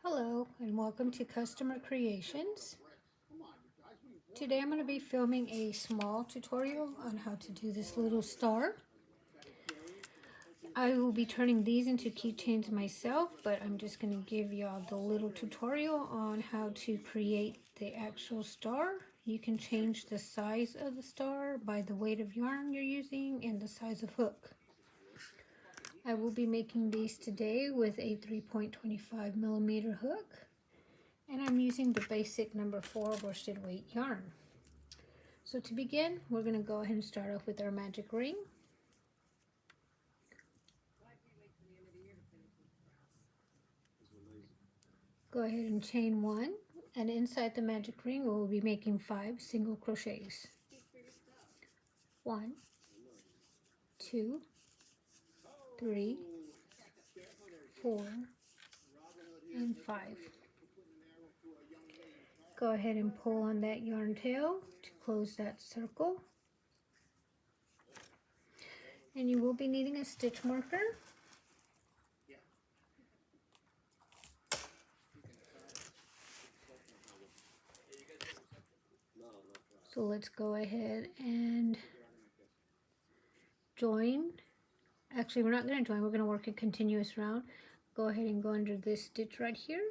Hello and welcome to Customer Creations. Today I'm going to be filming a small tutorial on how to do this little star. I will be turning these into keychains myself, but I'm just going to give y'all the little tutorial on how to create the actual star. You can change the size of the star by the weight of yarn you're using and the size of hook. I will be making these today with a 3.25 millimeter hook. And I'm using the basic number 4 worsted weight yarn. So to begin, we're going to go ahead and start off with our magic ring. Go ahead and chain 1, and inside the magic ring we'll be making 5 single crochets. 1, 2, 3, 4, and 5. Go ahead and pull on that yarn tail to close that circle. And you will be needing a stitch marker. So let's go ahead and join. Actually, we're not going to join, we're going to work a continuous round. Go ahead and go under this stitch right here,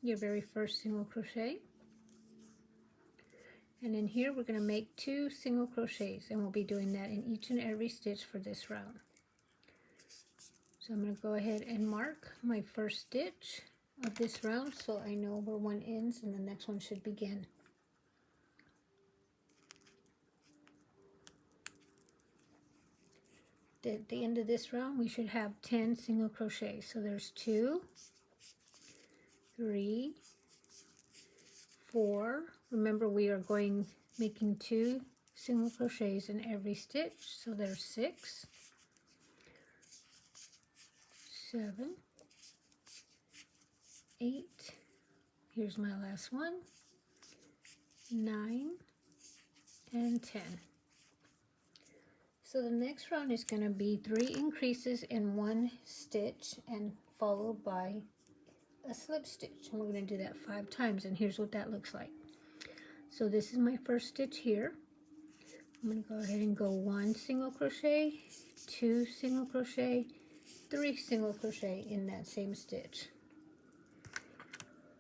your very first single crochet. And in here we're going to make 2 single crochets, and we'll be doing that in each and every stitch for this round. So I'm going to go ahead and mark my first stitch of this round so I know where one ends and the next one should begin. At the end of this round we should have 10 single crochets. So there's 2, 3, 4. Remember, we are making 2 single crochets in every stitch. So there's 6, 7, 8. Here's my last one. 9 and 10. So the next round is going to be 3 increases in 1 stitch and followed by a slip stitch, and we're going to do that 5 times, and here's what that looks like. So this is my first stitch here. I'm going to go ahead and go 1 single crochet, 2 single crochet, 3 single crochet in that same stitch.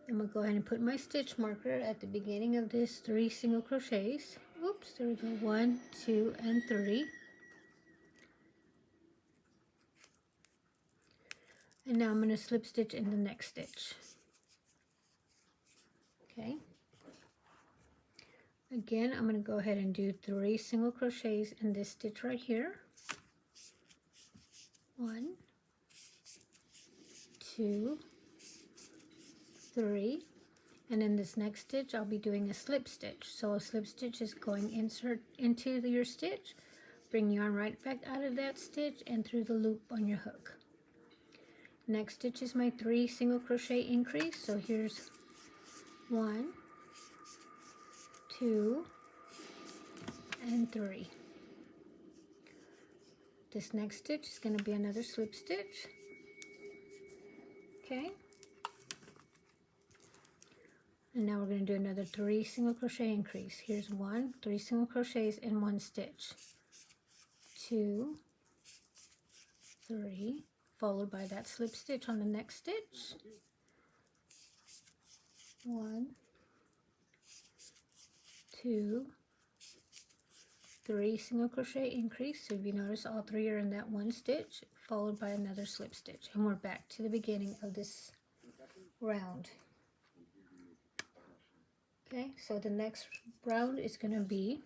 I'm going to go ahead and put my stitch marker at the beginning of this 3 single crochets. Oops, there we go. 1, 2, and 3. And now I'm going to slip stitch in the next stitch. Okay. Again, I'm going to go ahead and do 3 single crochets in this stitch right here. 1, 2, 3. And in this next stitch, I'll be doing a slip stitch. So a slip stitch is going insert into your stitch, bring yarn right back out of that stitch and through the loop on your hook. Next stitch is my 3 single crochet increase. So here's 1, 2, and 3. This next stitch is going to be another slip stitch. Okay. And now we're going to do another 3 single crochet increase. Here's 1, 3 single crochets in 1 stitch. 2, 3, followed by that slip stitch on the next stitch. 1, 2, 3 single crochet increase. So if you notice, all 3 are in that 1 stitch, followed by another slip stitch. And we're back to the beginning of this round. Okay, so the next round is going to be,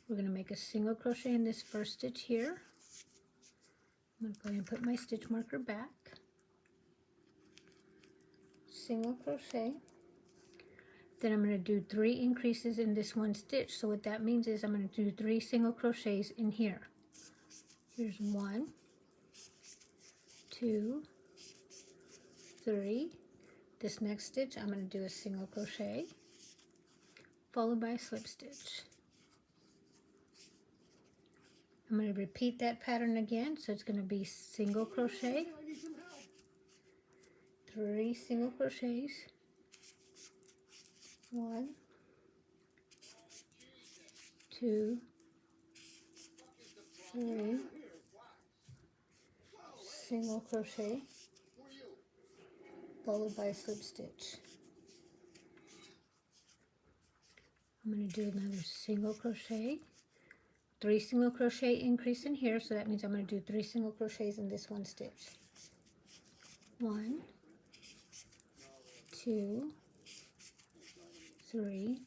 we're going to make a single crochet in this first stitch here. I'm going to go ahead and put my stitch marker back. Single crochet. Then I'm going to do 3 increases in this 1 stitch. So what that means is I'm going to do 3 single crochets in here. Here's 1, 2, 3. This next stitch I'm going to do a single crochet followed by a slip stitch. I'm going to repeat that pattern again. So it's going to be single crochet, 3 single crochets, 1, 2, 3, single crochet, followed by a slip stitch. I'm going to do another single crochet, 3 single crochet increase in here, so that means I'm going to do 3 single crochets in this one stitch. 1, 2, 3,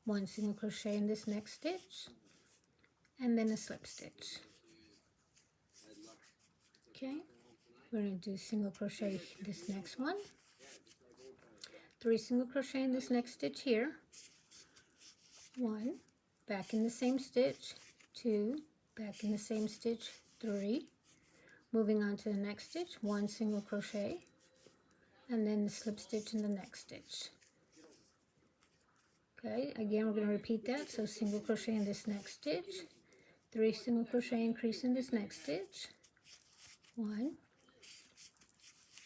1 single crochet in this next stitch, and then a slip stitch. Okay, we're going to do single crochet this next one, 3 single crochet in this next stitch here, 1, back in the same stitch, 2, back in the same stitch, 3, moving on to the next stitch, 1 single crochet, and then the slip stitch in the next stitch. Okay, again we're going to repeat that. So single crochet in this next stitch, 3 single crochet increase in this next stitch, 1,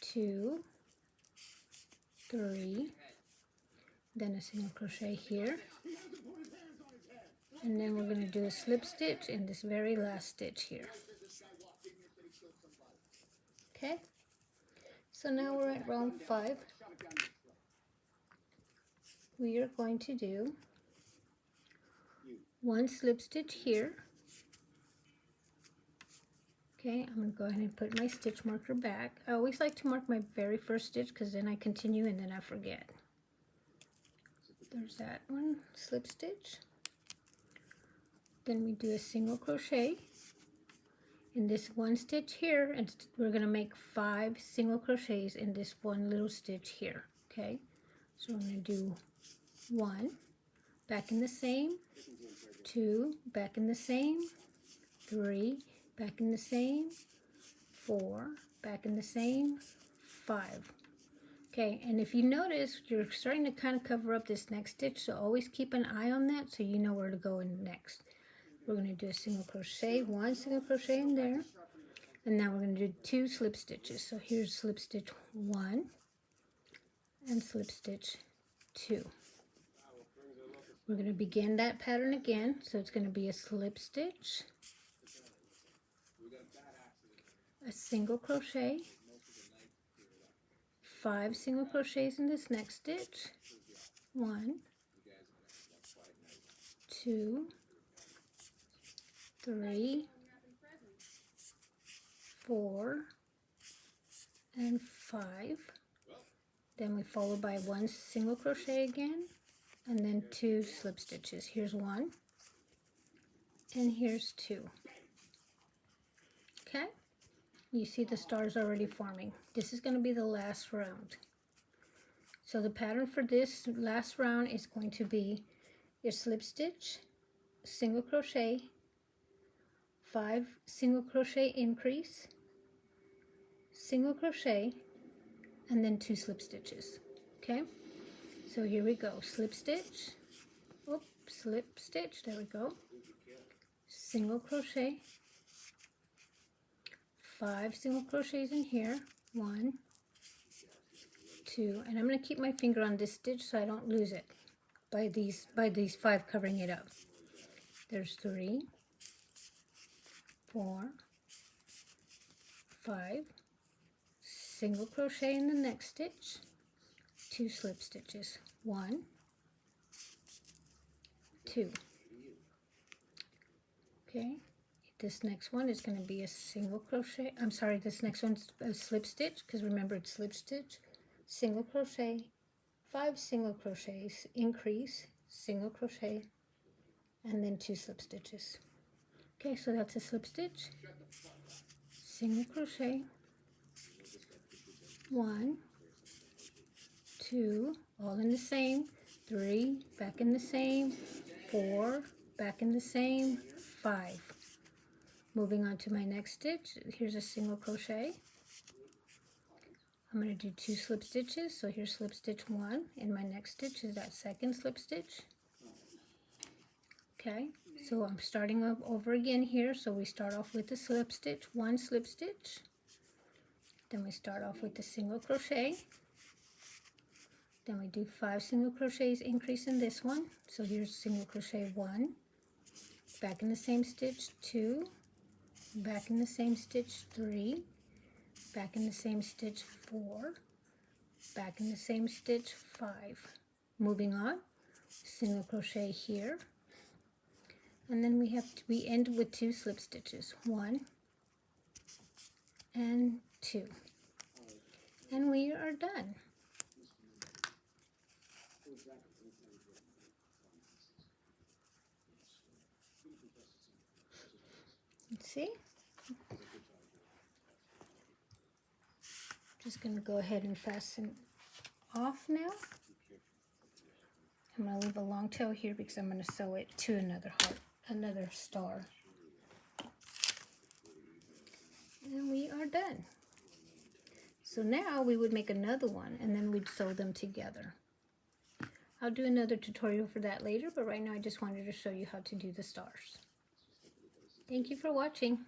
2, 3, then a single crochet here, and then we're going to do a slip stitch in this very last stitch here. Okay, so now we're at round 5. We are going to do 1 slip stitch here. Okay, I'm going to go ahead and put my stitch marker back. I always like to mark my very first stitch because then I continue and then I forget. There's that one, slip stitch. Then we do a single crochet in this one stitch here, and we're going to make 5 single crochets in this one little stitch here. Okay, so we're going to do 1, back in the same, 2, back in the same, 3, back in the same, 4, back in the same, 5. Okay, and if you notice, you're starting to kind of cover up this next stitch, so always keep an eye on that so you know where to go in next. We're going to do a single crochet, 1 single crochet in there, and now we're going to do 2 slip stitches. So here's slip stitch 1 and slip stitch 2. We're going to begin that pattern again, so it's going to be a slip stitch, a single crochet, 5 single crochets in this next stitch, 1, 2, 3, 4, and 5. Then we follow by 1 single crochet again, and then 2 slip stitches. Here's 1, and here's 2. Okay, you see the stars already forming. This is going to be the last round. So the pattern for this last round is going to be your slip stitch, single crochet, 5 single crochet increase, single crochet, and then 2 slip stitches. Okay, so here we go. Slip stitch, oops, slip stitch, there we go, single crochet, 5 single crochets in here, 1, 2, and I'm going to keep my finger on this stitch so I don't lose it by these 5 covering it up. There's 3, 4, 5, single crochet in the next stitch, 2 slip stitches, 1, 2. Okay, this next one is going to be a single crochet. I'm sorry, this next one's a slip stitch, because remember it's slip stitch, single crochet, 5 single crochets, increase, single crochet, and then 2 slip stitches. Okay, so that's a slip stitch, single crochet, 1, 2, all in the same, 3, back in the same, 4, back in the same, 5. Moving on to my next stitch, here's a single crochet. I'm going to do 2 slip stitches, so here's slip stitch 1, and my next stitch is that second slip stitch. Okay, So I'm starting up over again here. So we start off with the slip stitch, 1 slip stitch. Then we start off with the single crochet. Then we do 5 single crochets, increase in this one. So here's single crochet 1, back in the same stitch 2, back in the same stitch 3, back in the same stitch 4, back in the same stitch 5. Moving on, single crochet here, and then we end with 2 slip stitches, 1 and 2, and we are done. See? Just going to go ahead and fasten off now. I'm going to leave a long tail here because I'm going to sew it to another heart, another star. And we are done. So now we would make another one and then we'd sew them together. I'll do another tutorial for that later, but right now I just wanted to show you how to do the stars. Thank you for watching.